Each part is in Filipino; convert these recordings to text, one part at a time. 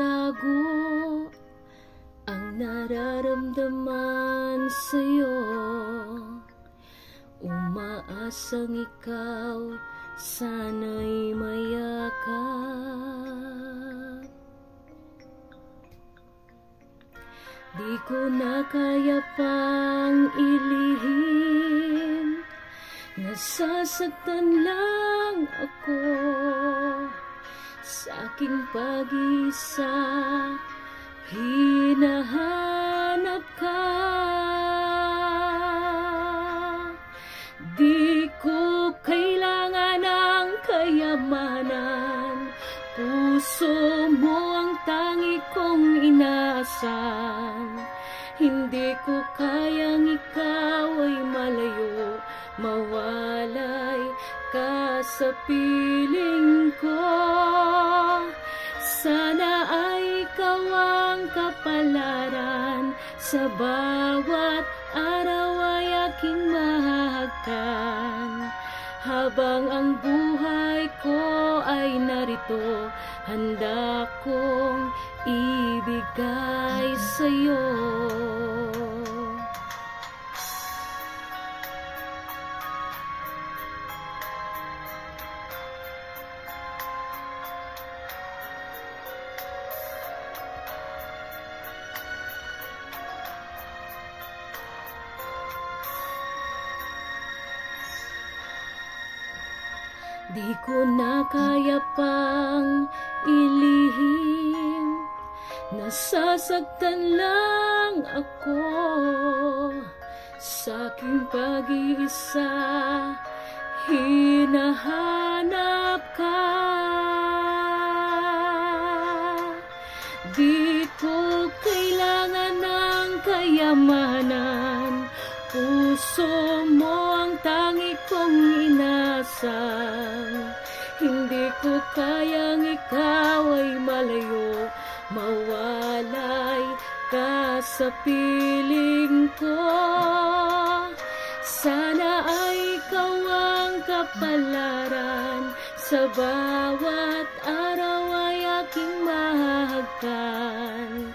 itago ang nararamdaman sa'yo. Umaasang ikaw sana'y mayakap. Di ko na kaya pang ilihim, nasasaktan lang ako sa aking pag-isa. Hinahanap ka, di ko kailangan ng kayamanan, puso mo ang tangi kong inaasahan. Hindi ko kayang ikaw ay malayo, mawalay ka sa piling ko. Sana ay ikaw ang kapalaran, sa bawat araw ay aking mahagkan. Habang ang buhay ko ay narito, handa kong ibigay sa'yo. Di ko na kaya pang ilihim, nasasaktan lang ako sa aking pag-iisa. Hinahanap ka, di ko kailangan ng kayamanan, puso mo ang tangi kong inasang. Hindi ko kayang ikaw ay malayo, mawalay ka sa piling ko. Sana ay ikaw ang kapalaran, sa bawat araw ay aking mahagkan.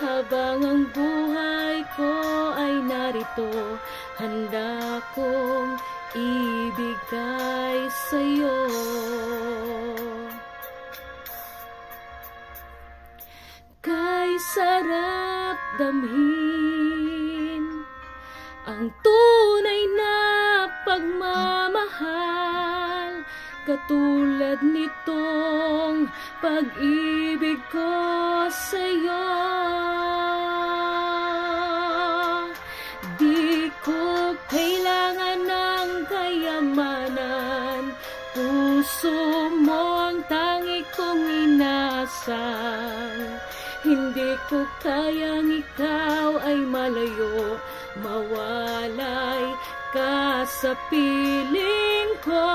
Habang ang buhay ko ay narito, handa kong ibigay sa'yo. Kay sarap damhin ang tunay na pagmamahal, katulad nitong pag-ibig ko sa'yo. Di ko kailangan ng kayamanan, puso mo ang tangi kong inasang. Hindi ko kayang ikaw ay malayo, mawalay ka sa piling ko.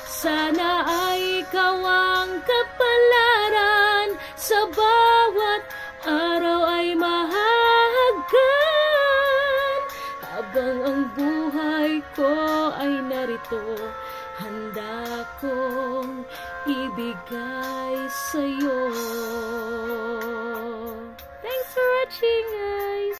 Sana ay ikaw ang kapalaran, sa bawat araw ay mahahagkan. Habang ang buhay ko ay narito, handa kong ibigay sa'yo. Thanks for watching!